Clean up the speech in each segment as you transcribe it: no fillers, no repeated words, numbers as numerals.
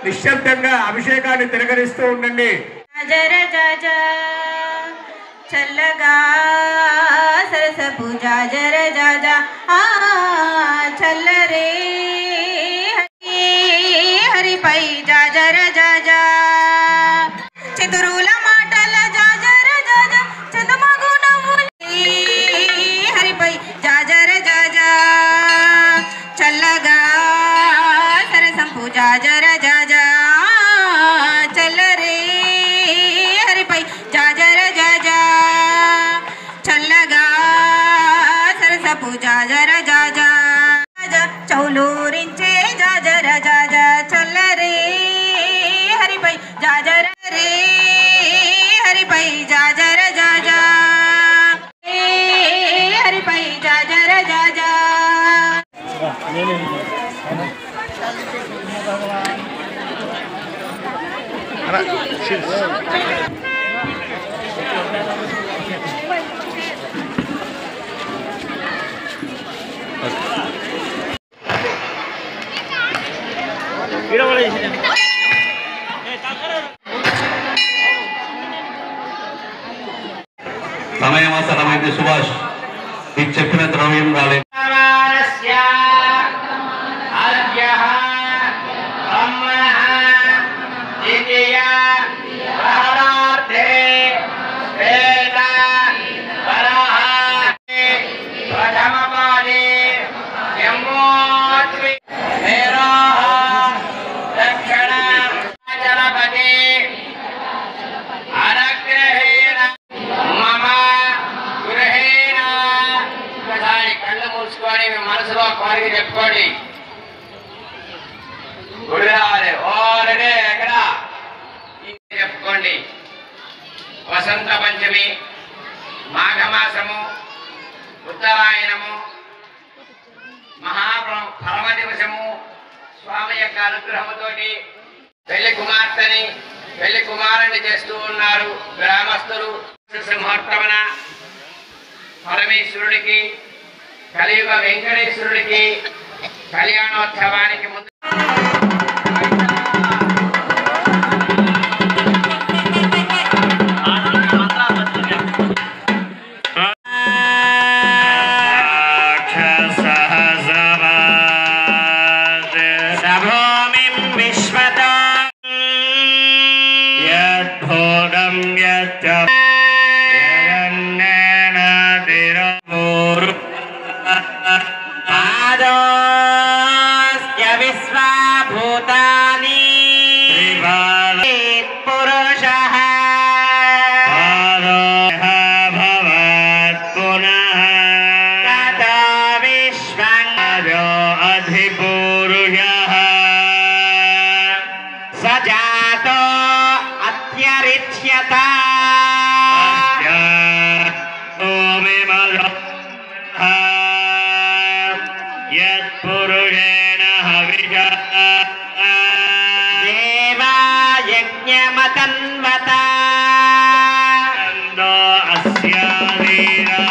నిశ్శబ్దంగా అభిషేకాన్ని తిరగరిస్తూ ఉండండి. చల్లగా సరస పూజ జర జాజ చల్లరే హరిపై జాజర జాజా చతురుల మాటల జాజర జాజ చందమాగు నవ్వులే హరిపై జాజర జాజా చల్లగా సరసం పూజ జర జాజా చల్లరే హరిపై జాజర జాజా చల్లగా సరస పూజ జర జాజా చౌలూరించే జాజర జాజా చల్లరే హరిపై జాజర రే హరిపై జాజర జాజా హరిపై జాజర జాజా సమయమాసనమైంది సుభాష్ మీకు చెప్పిన ద్రవ్యం రాలేదు. మనసులో కోరిక చెప్పుకోండి. గుడి రావాలి ఓరడే ఎక్కడ చెప్పుకోండి. వసంత పంచమి, మాఘమాసము, ఉత్తరాయణము, పరమ దివసము స్వామి యొక్క అనుగ్రహముతోటి పెళ్లి కుమార్తెని పెళ్లి కుమారుని చేస్తూ ఉన్నారు గ్రామస్తులు. సింహోత్తమన పరమేశ్వరుడికి కలియుగ వెంకటేశ్వరుడికి కళ్యాణోత్సవానికి ముందు सजातो अत्यरिच्यता यत्पुरुषेण हविषा देवा यज्ञमतन्वता अस्यादिराज्यम्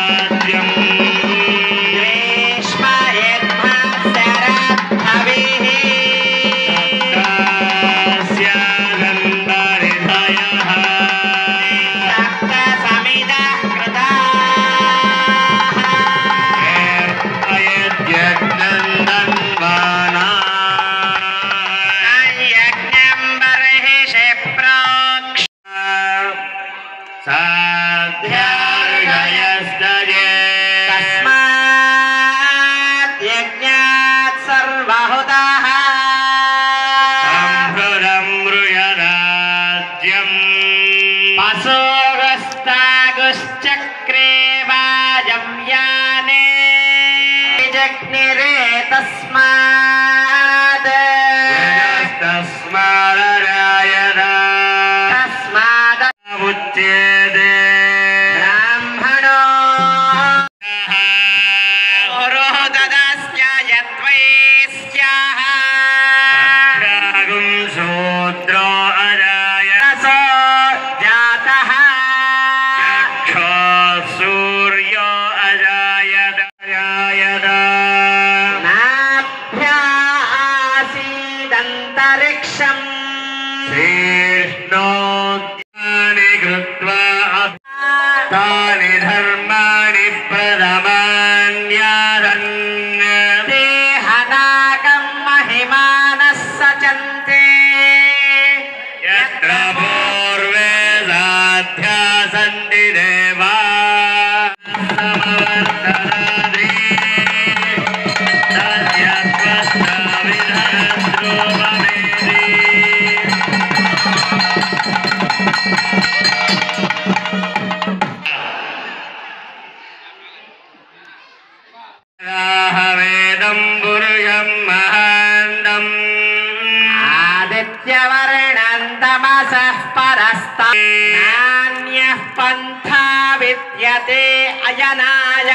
शीर्षान्तरिक्षम् शीर्ष्णोद्यानि कृत्वा तानि धर्माणि प्रथमान्यादन् देहनागम् महिमानः सचन्ते यत्र पूर्वे साध्या सन्ति देवा समवर्तनादि तद्यत्वस्ताविधनद्रोपमेति वेदं पुरुषं महान्तम् आदित्यवर्णन्तमसः परस्तान्यः पन्था विद्यते अयनाय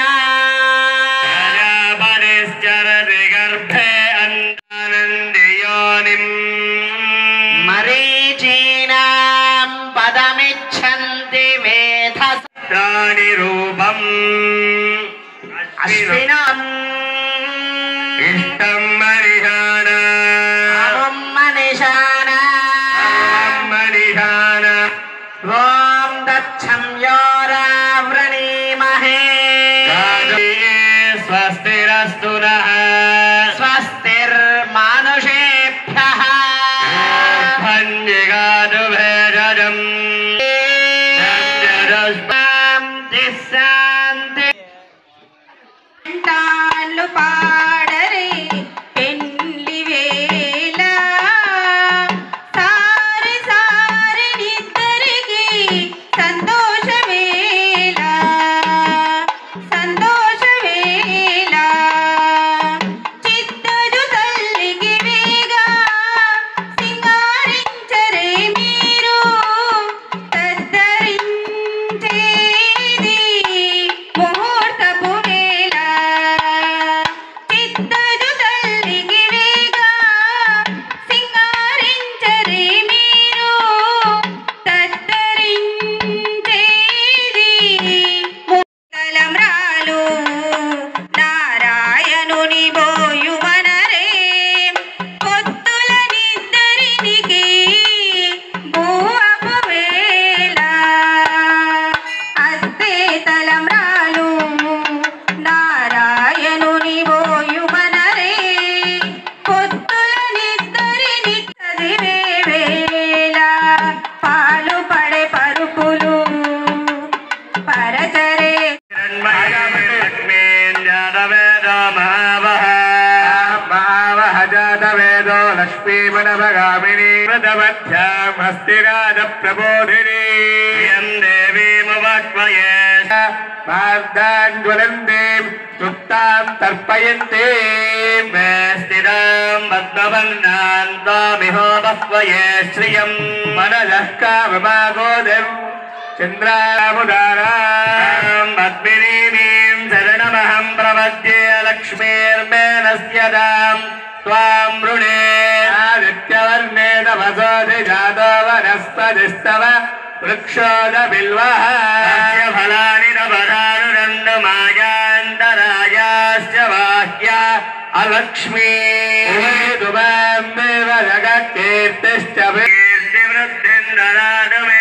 प्रजापतिश्चरति गर्भे अन्तानन्दि योनिम् मरीचीनां पदमिच्छन्ति मेधसानि रूपम् अश्विनम् इष्टं मनिषाना मनिषाना मनिषाना ॐ दच्छं योरावृणीमहे स्वस्तिरस्तु नः स्वस्तिर्मानुषेभ्यः भञ्जिगातु भेषजम् शान्ति తాళ్ళు పాడరే పెళ్లి వేళ సారి సారి నిద్దరికి సంతోషవేళ సంతోషవేళ చిత్తజు తల్లికి వేగా సింగారించరే మీరు తద్దరించేది ముహూర్తపు వేళ చిత్తజు తల్లికి వేగా సింగారించరే మీరు తద్దరించేది తలంబ్రాలు నారాయణుని బోయుమనరే పొత్తుల నిద్దరినికి భూవపు వేళ అస్తే తలంబ్రాలు నారాయణుని బోయుమనరే పొత్తుల నిద్దరిని చదివే వేళ పాలు పడే పరుపులు పరచరే महावहजातवेदो लक्ष्मीमनभगामिनी व्रतमध्यां हस्तिराज प्रबोधिनी यं देवीमुपक्वये पार्दाञ्ज्वलन्तीं सुप्तां तर्पयन्ती मे स्थिरां पद्मवर्णां त्वामिहोपक्वये श्रियं मनजः काममागोदिम् चन्द्रामुदारां पद्मिनीं शरणमहं प्रपद्ये लक्ष्मीर्मेनस्यतां त्वां वृणे आदित्यवर्णे तपसोऽधिजातो वनस्पतिस्तव वृक्षोदबिल्वः फलानि नवदानुरन्दमायान्तरायाश्च बाह्या अलक्ष्मी उमेदुमेव जगत्कीर्तिश्च कीर्तिवृद्धिं ददातु मे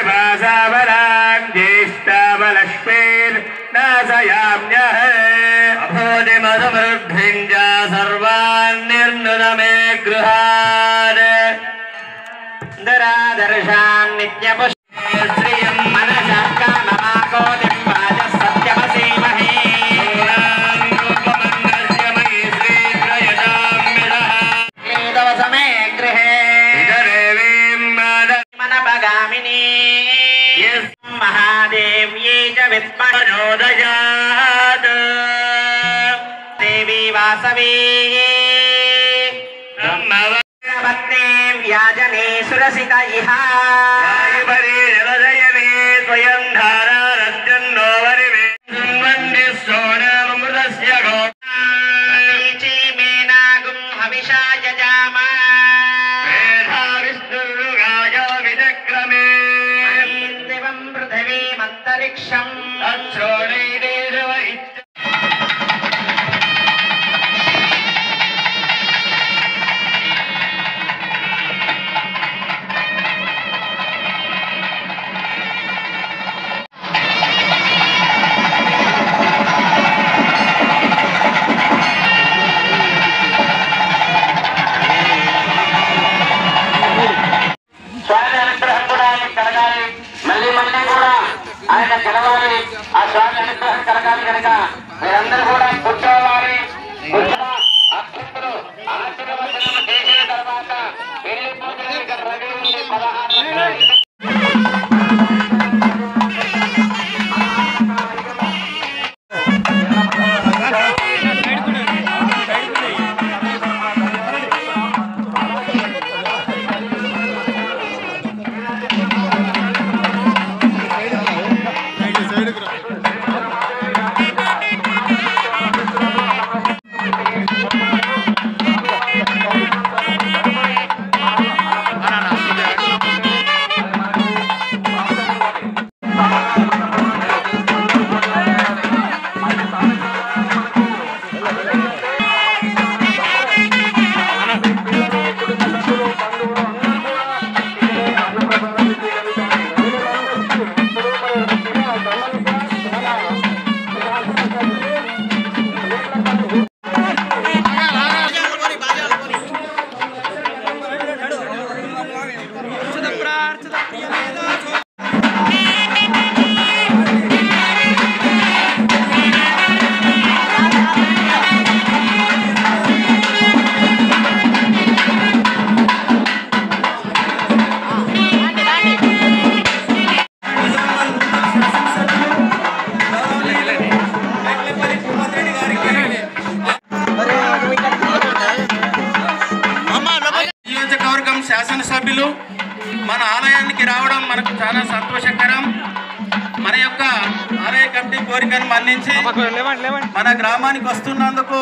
भाषावरां ज्येष्ठावलक्ष्मीर्नाशयाम्यः अभूतिमधुवृद्धिं च सर्वान् निर्नुद मे गृहात् दरादर्शां नित्यपुष्पे श्रियं मनसः काममाकोतिं वाचः सत्यमसीमहे रूपमन्नस्य मयि श्रीप्रयताम्यः तव समे गृहे मनभगामिनी महादेव्यै च विद्मनोदयात् देवी वासवी ब्रह्मवत्नीं व्याजने सुरसित इह वायुपरि जलशयने स्वयं धारा रज्जन्नो वरिवे वन्दे सोनामृतस्य गोची मेनागुं हविषा जजाम मेधा विष्णुर्गाय विचक्रमे दिवं पृथिवीमन्तरिक्षं तच्छोणैरेव చాలా సంతోషకరం. మన యొక్క ఆలయ కమిటీ కోరికను మన్నించి మన గ్రామానికి వస్తున్నందుకు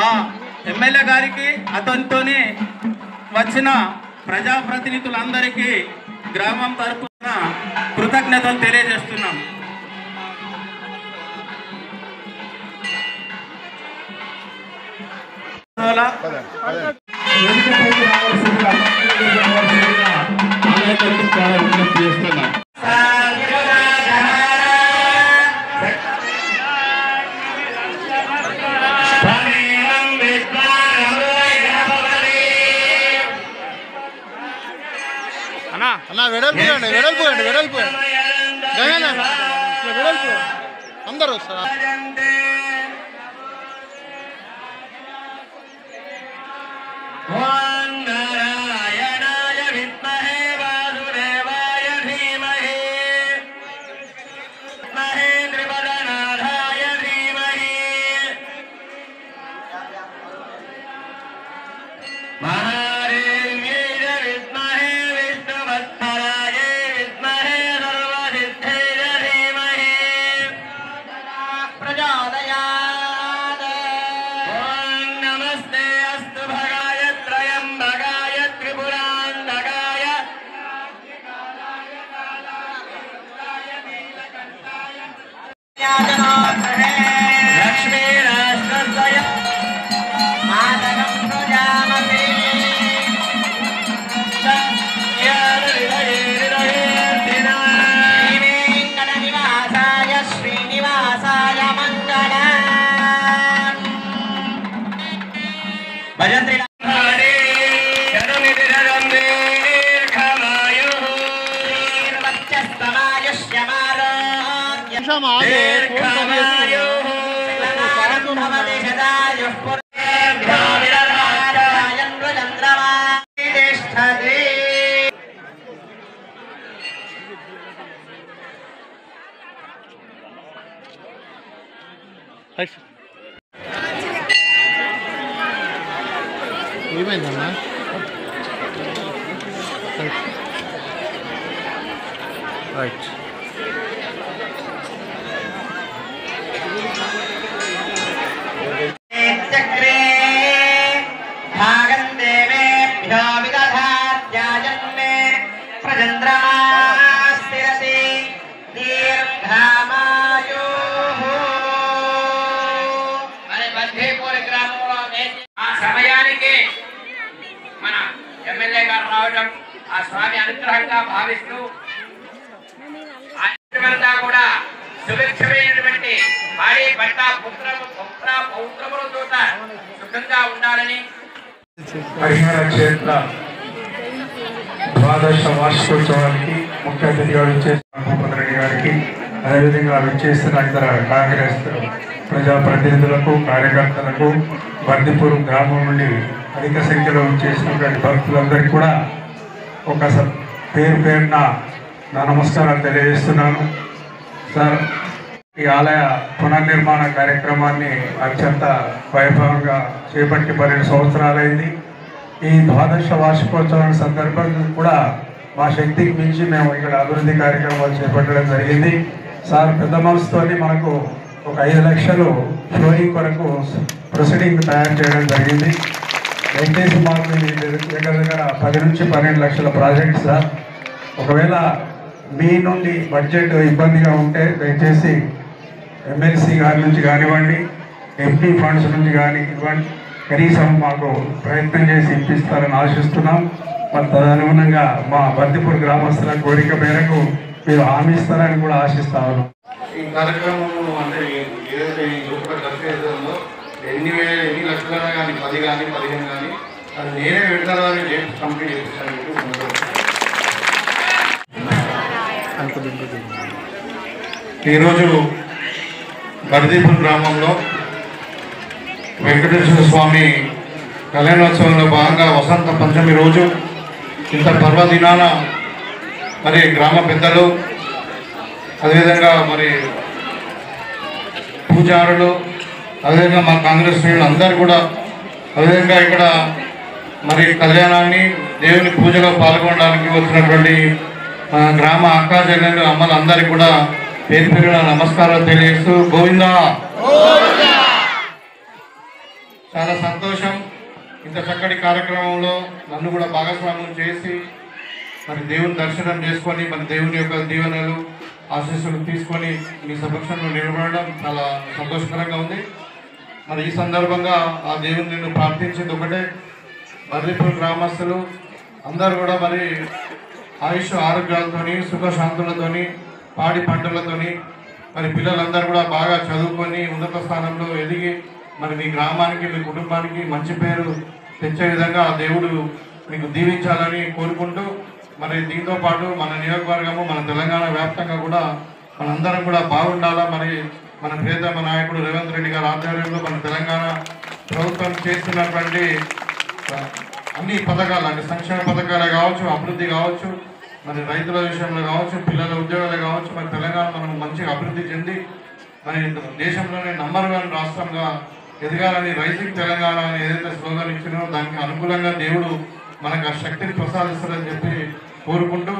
ఆ ఎమ్మెల్యే గారికి అతనితోనే వచ్చిన ప్రజాప్రతినిధులందరికీ గ్రామం తరపున కృతజ్ఞతలు తెలియజేస్తున్నాం. అన్న వెడల్పు అందరూ ఏమైందన్నా రైట్ చక్రే భాగం దేవేభ్యో విదధాత్యాజన్మే ప్రచంద్రమా స్థిరతి దీర్ఘమాయుః. మరి బంధేపూర్ గ్రామంలో ఆ సమయానికి మన ఎమ్మెల్యే గారు రావడం ఆ స్వామి అనుగ్రహంగా భావిస్తూ అంతా కూడా సుభిక్షమైనటువంటి భారీ భర్త పౌత్రముల తోట సుఖంగా ఉండాలని హరిహర క్షేత్ర ద్వాదశ వార్షికోత్సవానికి ముఖ్య అతిథిగా విచ్చేసిన భూపతి రెడ్డి గారికి, అదేవిధంగా విచ్చేసిన ఇతర కాంగ్రెస్ ప్రజాప్రతినిధులకు, కార్యకర్తలకు, బందిపూర్ గ్రామం నుండి అధిక సంఖ్యలో విచ్చేసినటువంటి భక్తులందరికీ కూడా ఒక పేరు పేరున నా నమస్కారాలు తెలియజేస్తున్నాను. సార్, ఈ ఆలయ పునర్నిర్మాణ కార్యక్రమాన్ని అత్యంత వైభవంగా చేపట్టి 12 సంవత్సరాలైంది. ఈ ద్వాదశ వార్షికోత్సవం సందర్భంగా కూడా మా శక్తికి మించి మేము ఇక్కడ అభివృద్ధి కార్యక్రమాలు చేపట్టడం జరిగింది. సార్ పెద్ద మనసుతోని మనకు ఒక 5 లక్షలు ఫ్లోరింగ్ కొరకు ప్రొసీడింగ్ తయారు చేయడం జరిగింది. దయచేసి మాకు దగ్గర 10 నుంచి 12 లక్షల ప్రాజెక్ట్ సార్. ఒకవేళ మీ నుండి బడ్జెట్ ఇబ్బందిగా ఉంటే దయచేసి ఎమ్మెల్సీ గారి నుంచి కానివ్వండి, ఎంపీ ఫండ్స్ నుంచి కానీ ఇవ్వండి, కనీసం మాకు ప్రయత్నం చేసి ఇప్పిస్తారని ఆశిస్తున్నాం. మరి తదనుగుణంగా మా బందిపూర్ గ్రామస్తుల కోరిక మేరకు మీరు హామీ ఇస్తారని కూడా ఆశిస్తా ఉన్నాం. ఈ కార్యక్రమం అంటే ఏదైతే ఈ రూపాయ ఖర్చు అవుతుందో ఎన్ని లక్షలైనా కానీ 10 కానీ 15 కానీ అది నేనే పెడతానని చెప్పి కంప్లీట్ చేస్తాను. ఈరోజు బందిపూర్ గ్రామంలో వెంకటేశ్వర స్వామి కళ్యాణోత్సవంలో భాగంగా వసంత పంచమి రోజు ఇంత పర్వదినాన మరి గ్రామ పెద్దలు, అదేవిధంగా మరి పూజారులు, అదేవిధంగా మా కాంగ్రెస్ శ్రేణులు అందరూ కూడా అదేవిధంగా ఇక్కడ మరి కళ్యాణాన్ని దేవుని పూజలో పాల్గొనడానికి వచ్చినటువంటి గ్రామ అక్కా చెల్లెలు అమ్మలందరికీ కూడా పేరు పేరున నమస్కారాలు తెలియజేస్తూ గోవిందా. చాలా సంతోషం. ఇంత చక్కటి కార్యక్రమంలో నన్ను కూడా భాగస్వామ్యం చేసి మరి దేవుని దర్శనం చేసుకొని మరి దేవుని యొక్క దీవెనలు ఆశీస్సులు తీసుకొని మీ సమక్షంలో నిలబడడం చాలా సంతోషకరంగా ఉంది. మరి ఈ సందర్భంగా ఆ దేవుని నేను ప్రార్థించింది ఒకటే, బర్లిపూర్ గ్రామస్తులు అందరూ కూడా మరి ఆయుష్ ఆరోగ్యాలతోని సుఖశాంతులతోని పాడి పంటలతోని మరి పిల్లలందరూ కూడా బాగా చదువుకొని ఉన్నత స్థానంలో ఎదిగి మరి మీ గ్రామానికి మీ కుటుంబానికి మంచి పేరు తెచ్చే విధంగా ఆ దేవుడు మీకు దీవించాలని కోరుకుంటూ మరి దీంతో పాటు మన నియోజకవర్గము మన తెలంగాణ వ్యాప్తంగా కూడా మనందరం కూడా బాగుండాలా. మరి మన ప్రియతమ నాయకుడు రేవంత్ రెడ్డి గారి ఆధ్వర్యంలో మన తెలంగాణ ప్రభుత్వం చేస్తున్నటువంటి అన్ని పథకాలు అంటే సంక్షేమ పథకాలే కావచ్చు, అభివృద్ధి కావచ్చు, మరి రైతుల విషయంలో కావచ్చు, పిల్లల ఉద్యోగాలు కావచ్చు, మరి తెలంగాణ మనం మంచిగా అభివృద్ధి చెంది మరి దేశంలోనే నంబర్ 1 రాష్ట్రంగా ఎదగాలని రైజింగ్ తెలంగాణ అని ఏదైతే స్లోగన్ ఇచ్చినో దానికి అనుకూలంగా దేవుడు మనకు ఆ శక్తిని ప్రసాదిస్తారని చెప్పి కోరుకుంటూ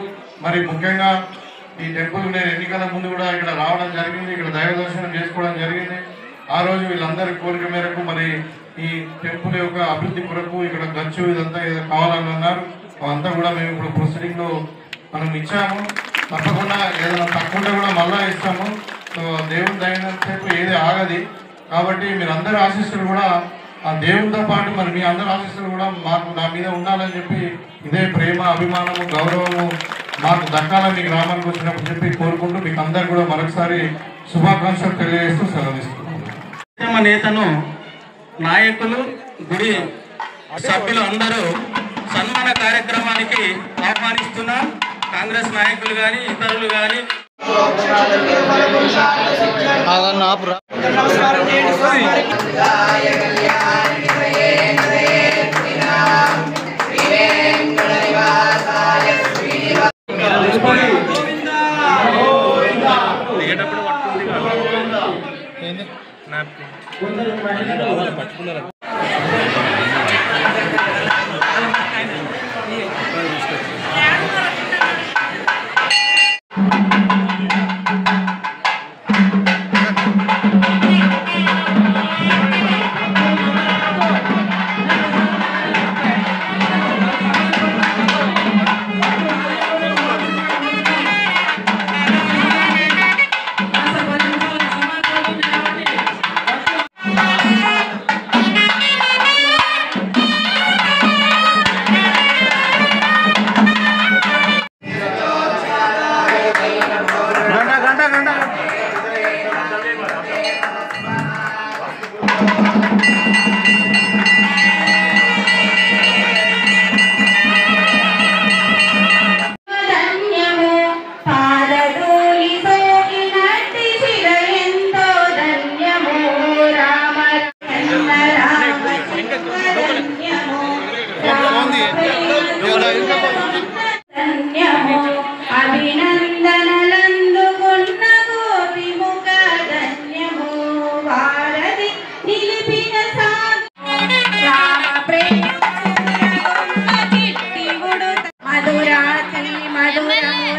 మరి ముఖ్యంగా ఈ టెంపుల్ నేను ఎన్నికల ముందు కూడా ఇక్కడ రావడం జరిగింది, ఇక్కడ దైవ దర్శనం చేసుకోవడం జరిగింది. ఆ రోజు వీళ్ళందరి కోరిక మేరకు మరి ఈ టెంపుల్ యొక్క అభివృద్ధి కొరకు ఇక్కడ ఖర్చు ఇదంతా కావాలని అన్నారు. అవంతా కూడా మేము ఇప్పుడు ప్రొసీడింగ్లో మనం ఇచ్చాము. తప్పకుండా ఏదైనా తక్కువ కూడా మళ్ళా ఇస్తాము. సో దేవుని దైనంతసేపు ఏది ఆగది కాబట్టి మీరందరి ఆశీస్సులు కూడా ఆ దేవునితో పాటు మరి మీ అందరి ఆశీస్సులు కూడా మాకు నా మీద ఉండాలని చెప్పి ఇదే ప్రేమ అభిమానము గౌరవము మాకు దక్కాలని గ్రామానికి వచ్చినప్పుడు చెప్పి కోరుకుంటూ మీకు అందరు కూడా మరొకసారి శుభాకాంక్షలు తెలియజేస్తూ సెలవిస్తున్నాం. నేతను నాయకులు గుడి సభ్యులు అందరూ సన్మాన కార్యక్రమానికి ఆహ్వానిస్తున్నాం. కాంగ్రెస్ నాయకులు కానీ ఇతరులు కానీ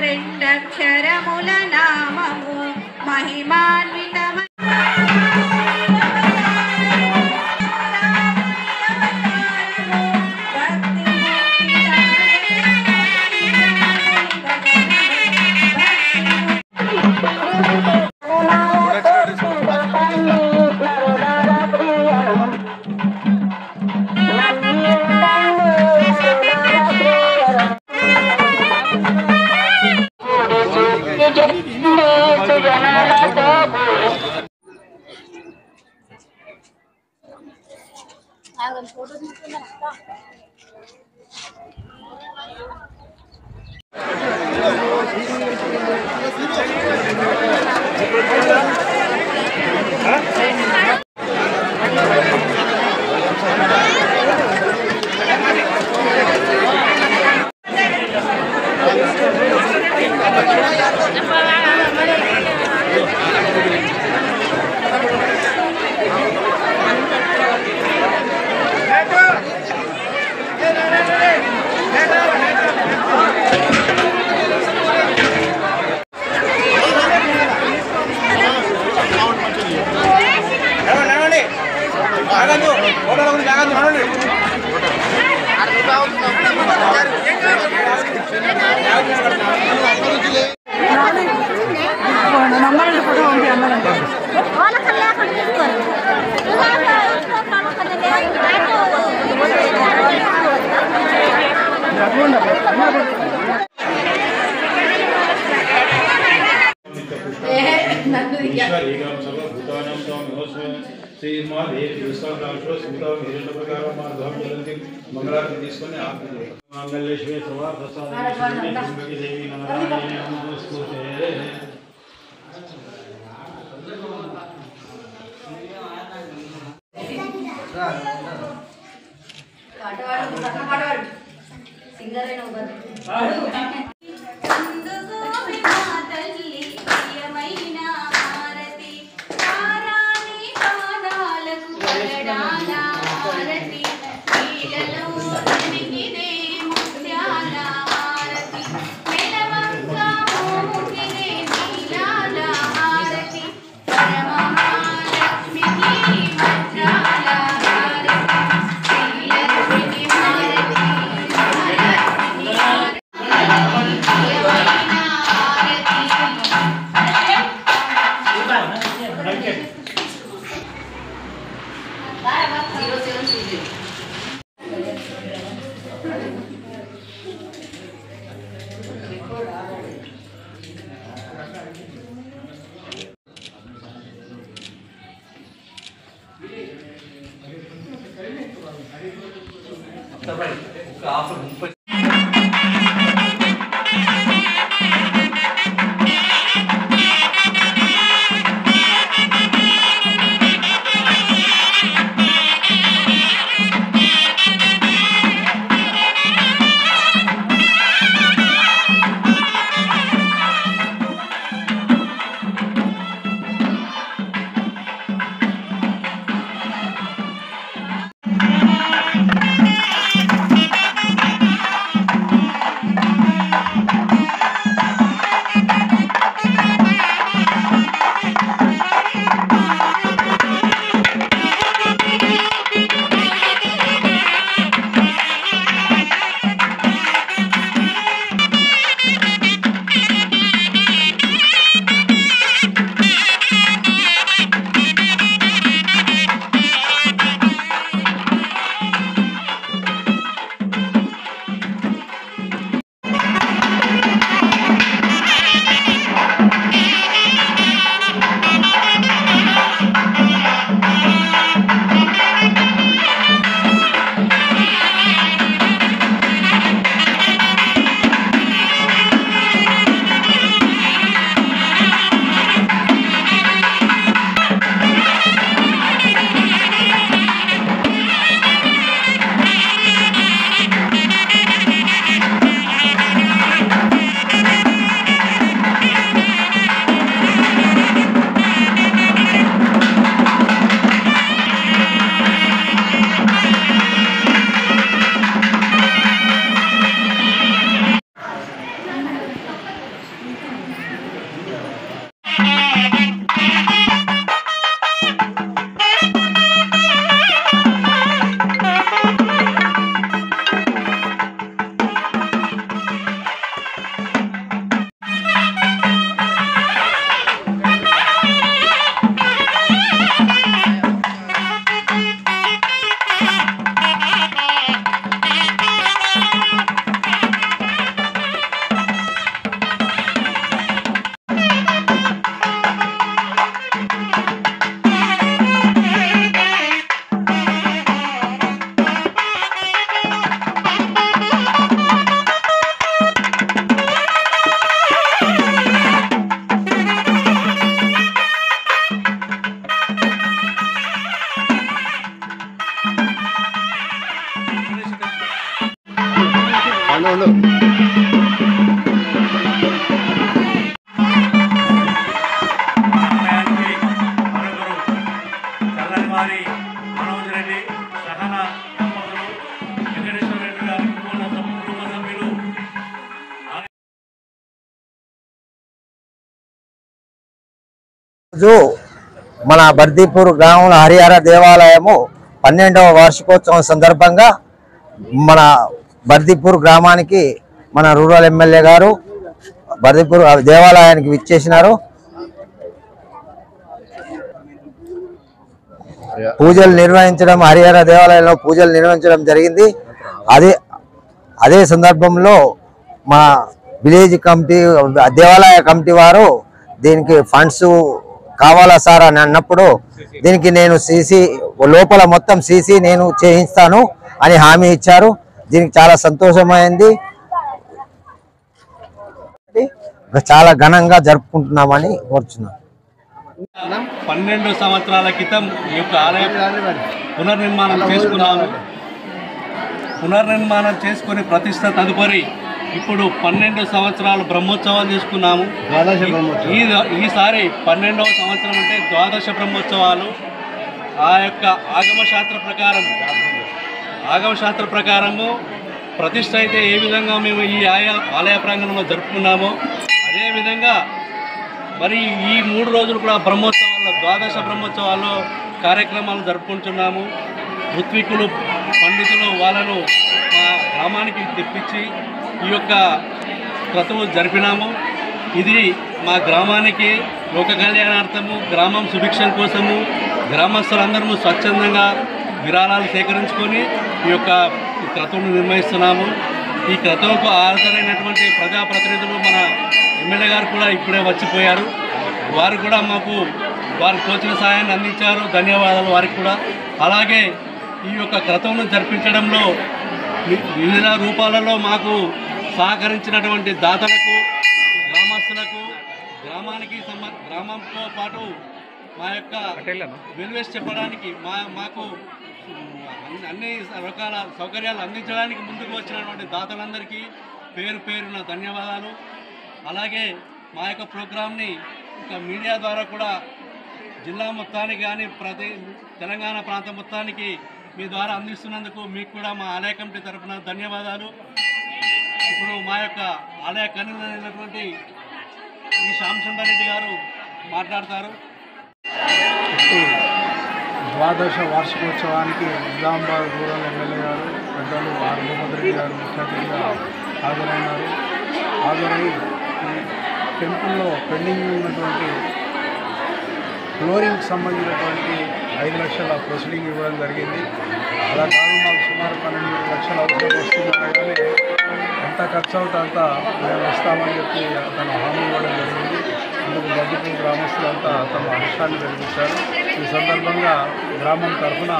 రెండక్షరముల నామము మహిమాన్వితమ फोटो मंगलारती తీసుకొని మంగళేశ్వరి సర్వార్థసాధి దేవి నారాయణ నమోస్తుతే మన బర్దీపూర్ గ్రామంలో హరిహర దేవాలయము 12వ వార్షికోత్సవం సందర్భంగా మన బర్దిపూర్ గ్రామానికి మన రూరల్ ఎమ్మెల్యే గారు బర్దిపూర్ దేవాలయానికి విచ్చేసినారు. పూజలు నిర్వహించడం, హరిహర దేవాలయంలో పూజలు నిర్వహించడం జరిగింది. అదే సందర్భంలో మా విలేజ్ కమిటీ, దేవాలయ కమిటీ వారు దీనికి ఫండ్స్ కావాలా సార్ అని అన్నప్పుడు దీనికి నేను సీసీ లోపల మొత్తం సీసీ నేను చేయిస్తాను అని హామీ ఇచ్చారు. దీనికి చాలా సంతోషమైంది. చాలా ఘనంగా జరుపుకుంటున్నామని కోరుచున్నాను. 12 సంవత్సరాల క్రితం ఈ యొక్క ఆలయం పునర్నిర్మాణం చేసుకున్నాము. పునర్నిర్మాణం చేసుకుని ప్రతిష్ట తదుపరి ఇప్పుడు 12 సంవత్సరాలు బ్రహ్మోత్సవాలు చేసుకున్నాము. ఈసారి 12వ సంవత్సరం అంటే ద్వాదశ బ్రహ్మోత్సవాలు. ఆ యొక్క ఆగమశాస్త్ర ప్రకారము ప్రతిష్ట అయితే ఏ విధంగా మేము ఈ ఆలయ ప్రాంగణంలో జరుపుకున్నామో అదేవిధంగా మరి ఈ 3 రోజులు కూడా బ్రహ్మోత్సవాల్లో, ద్వాదశ బ్రహ్మోత్సవాల్లో కార్యక్రమాలు జరుపుకుంటున్నాము. ఋత్వికులు, పండితులు వాళ్ళను మా గ్రామానికి తెప్పించి ఈ యొక్క క్రతువు జరిపినాము. ఇది మా గ్రామానికి లోక కళ్యాణార్థము, గ్రామం సుభిక్షం కోసము గ్రామస్తులందరూ స్వచ్ఛందంగా విరాళాలు సేకరించుకొని ఈ యొక్క క్రతువును నిర్వహిస్తున్నాము. ఈ క్రతువుకు హాజరైనటువంటి ప్రజాప్రతినిధులు మన ఎమ్మెల్యే గారు కూడా ఇప్పుడే వచ్చిపోయారు. వారు కూడా మాకు వారికి తోచిన సహాయాన్ని అందించారు. ధన్యవాదాలు వారికి కూడా. అలాగే ఈ యొక్క క్రతువును జరిపించడంలో వివిధ రూపాలలో మాకు సహకరించినటువంటి దాతలకు, గ్రామస్తులకు, గ్రామంతో పాటు మా యొక్క వెల్వేస్ చెప్పడానికి మాకు అన్ని రకాల సౌకర్యాలు అందించడానికి ముందుకు వచ్చినటువంటి దాతలందరికీ పేరు పేరున ధన్యవాదాలు. అలాగే మా యొక్క ప్రోగ్రామ్ని ఇంకా మీడియా ద్వారా కూడా జిల్లా మొత్తానికి కానీ తెలంగాణ ప్రాంతం మొత్తానికి మీ ద్వారా అందిస్తున్నందుకు మీకు కూడా మా ఆలయ కమిటీ తరఫున ధన్యవాదాలు. ఇప్పుడు మా యొక్క ఆలయ కన్వీనర్ అయినటువంటి ఈ శ్యామసుందర్ గారు మాట్లాడతారు. ద్వాదశ వార్షికోత్సవానికి నిజామాబాద్ రూరల్ ఎమ్మెల్యే గారు పెద్దలు ఆర్ మహమ్మద్ రెడ్డి గారు ముఖ్య అతిథిగా హాజరై ఈ టెంపుల్లో పెండింగ్ ఉన్నటువంటి ఫ్లోరింగ్కి సంబంధించినటువంటి 5 లక్షల ప్రొసీడింగ్ ఇవ్వడం జరిగింది. అలా కాదు మాకు సుమారు 12 లక్షల అవసరం వస్తుందనగానే ఎంత ఖర్చు అవుతా అంతా మేము వస్తామని చెప్పి అతను హామీ ఇవ్వడం జరిగింది. అందుకు బర్దిపూర్ గ్రామస్తులంతా తమ హర్షాన్ని వెలిగించారు. ఈ సందర్భంగా గ్రామం తరఫున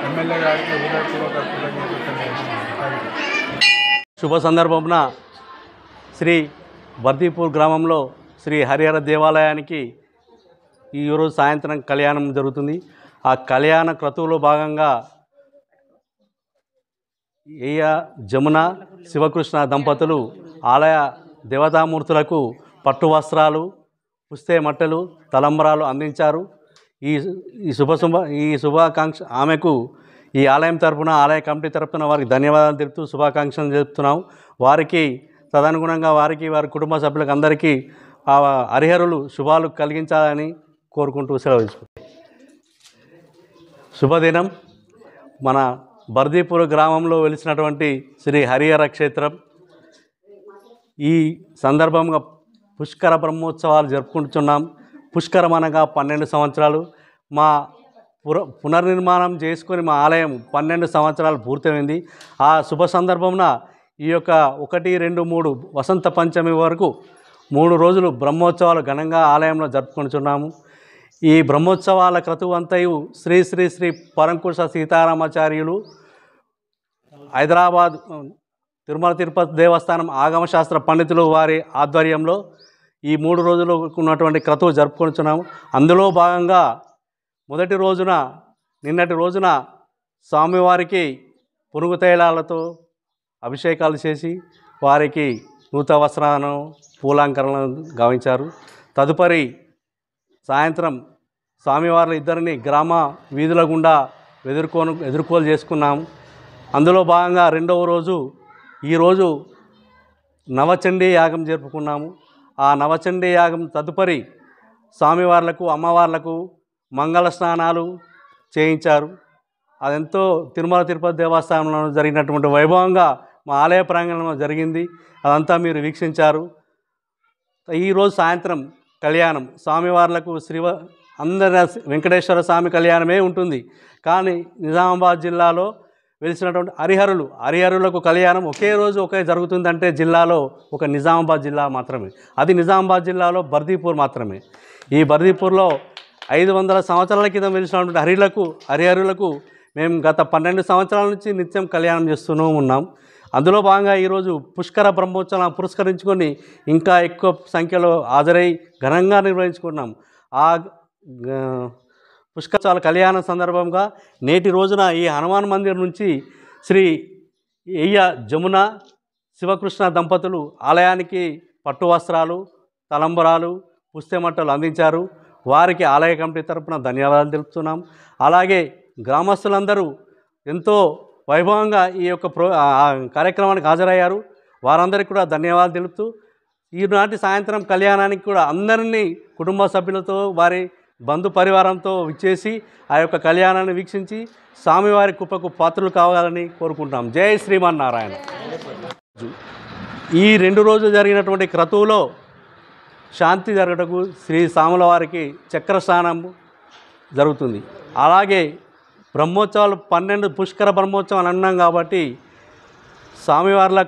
ఎమ్మెల్యే గారికి హృదయపూర్వక కృతజ్ఞతలు తెలియజేస్తున్నాను. శుభ సందర్భమున శ్రీ బర్దిపూర్ గ్రామంలో శ్రీ హరిహర దేవాలయానికి ఈరోజు సాయంత్రం కళ్యాణం జరుగుతుంది. ఆ కళ్యాణ క్రతువులో భాగంగా జమున శివకృష్ణ దంపతులు ఆలయ దేవతామూర్తులకు పట్టు వస్త్రాలు, పుస్తే మట్టెలు, తలంబరాలు అందించారు. ఈ శుభాకాంక్ష ఆమెకు ఈ ఆలయం తరపున, ఆలయ కమిటీ తరపున వారికి ధన్యవాదాలు తెలుపుతూ శుభాకాంక్షలు చెప్తున్నాం. వారికి తదనుగుణంగా వారి కుటుంబ సభ్యులకు అందరికీ హరిహరులు శుభాలు కలిగించాలని కోరుకుంటూ సెలవు తీసుకుంటాం. శుభదినం. మన బర్దిపూర్ గ్రామంలో వెలిసినటువంటి శ్రీ హరిహర క్షేత్రం ఈ సందర్భంగా పుష్కర బ్రహ్మోత్సవాలు జరుపుకుంటున్నాం. పుష్కరం అనగా 12 సంవత్సరాలు. మా పునర్నిర్మాణం చేసుకొని మా ఆలయం 12 సంవత్సరాలు పూర్తయింది. ఆ శుభ సందర్భంన ఈ యొక్క 1, 2, 3 వసంత పంచమి వరకు 3 రోజులు బ్రహ్మోత్సవాలు ఘనంగా ఆలయంలో జరుపుకుంటున్నాము. ఈ బ్రహ్మోత్సవాల క్రతువు అంతయు శ్రీ శ్రీ శ్రీ పరంకుశ సీతారామాచార్యులు హైదరాబాద్ తిరుమల తిరుపతి దేవస్థానం ఆగమశాస్త్ర పండితులు వారి ఆధ్వర్యంలో ఈ 3 రోజులు ఉన్నటువంటి క్రతువు జరుపుకుంటున్నాము. అందులో భాగంగా నిన్నటి రోజున స్వామివారికి పునుగు తైలాలతో అభిషేకాలు చేసి వారికి నూతన వస్త్రాలను, పూలంకరణను గావించారు. తదుపరి సాయంత్రం స్వామివార్ల ఇద్దరిని గ్రామ వీధుల గుండా ఎదుర్కోలు చేసుకున్నాము. అందులో భాగంగా 2వ రోజు ఈరోజు నవచండీ యాగం జరుపుకున్నాము. ఆ నవచండీ యాగం తదుపరి స్వామివార్లకు, అమ్మవార్లకు మంగళ స్నానాలు చేయించారు. అదెంతో తిరుమల తిరుపతి దేవస్థానంలో జరిగినటువంటి వైభవంగా మా ఆలయ ప్రాంగణంలో జరిగింది. అదంతా మీరు వీక్షించారు. ఈరోజు సాయంత్రం కళ్యాణం స్వామివార్లకు అందరి వెంకటేశ్వర స్వామి కళ్యాణమే ఉంటుంది. కానీ నిజామాబాద్ జిల్లాలో వెలిసినటువంటి హరిహరులకు కళ్యాణం ఒకే రోజు ఒకే జరుగుతుందంటే జిల్లాలో ఒక నిజామాబాద్ జిల్లా మాత్రమే. అది నిజామాబాద్ జిల్లాలో బర్దీపూర్ మాత్రమే. ఈ బర్దీపూర్లో 500 సంవత్సరాల క్రితం వెలిసినటువంటి హరిహరులకు మేము గత 12 సంవత్సరాల నుంచి నిత్యం కళ్యాణం చేస్తూనే ఉన్నాం. అందులో భాగంగా ఈరోజు పుష్కర బ్రహ్మోత్సవం పురస్కరించుకొని ఇంకా ఎక్కువ సంఖ్యలో హాజరై ఘనంగా నిర్వహించుకున్నాం. ఆ పుష్కరాల కళ్యాణ సందర్భంగా నేటి రోజున ఈ హనుమాన్ మందిర్ నుంచి శ్రీ ఎయ్య జమున శివకృష్ణ దంపతులు ఆలయానికి పట్టు వస్త్రాలు, తలంబరాలు, పుస్తెమట్టలు అందించారు. వారికి ఆలయ కమిటీ తరపున ధన్యవాదాలు తెలుపుతున్నాం. అలాగే గ్రామస్తులందరూ ఎంతో వైభవంగా ఈ యొక్క కార్యక్రమానికి హాజరయ్యారు. వారందరికీ కూడా ధన్యవాదాలు తెలుపుతూ ఈనాటి సాయంత్రం కళ్యాణానికి కూడా అందరినీ కుటుంబ సభ్యులతో వారి బంధు పరివారంతో విచ్చేసి ఆ యొక్క కళ్యాణాన్ని వీక్షించి స్వామివారి కృపకు పాత్రలు కావాలని కోరుకుంటాం. జై శ్రీమన్నారాయణ. ఈ 2 రోజులు జరిగినటువంటి క్రతువులో శాంతి జరగటకు శ్రీ సాముల వారికి చక్ర స్నానం జరుగుతుంది. అలాగే బ్రహ్మోత్సవాలు 12 పుష్కర బ్రహ్మోత్సవాలు అన్నాం కాబట్టి స్వామివార్ల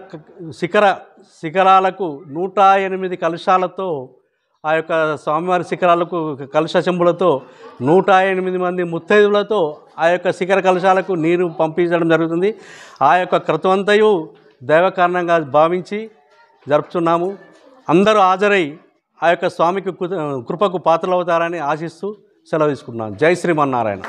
శిఖరాలకు 108 కలశాలతో ఆ యొక్క స్వామివారి శిఖరాలకు కలశ చెంబులతో 108 మంది ముత్తైదులతో ఆ యొక్క శిఖర కలశాలకు నీరు పంపించడం జరుగుతుంది. ఆ యొక్క క్రతువంతయు దైవ కారణంగా భావించి జరుపుతున్నాము. అందరూ హాజరై ఆ యొక్క స్వామికి కృపకు పాత్రలవుతారని ఆశిస్తూ సెలవు తీసుకుంటున్నాను. జై శ్రీమన్నారాయణ.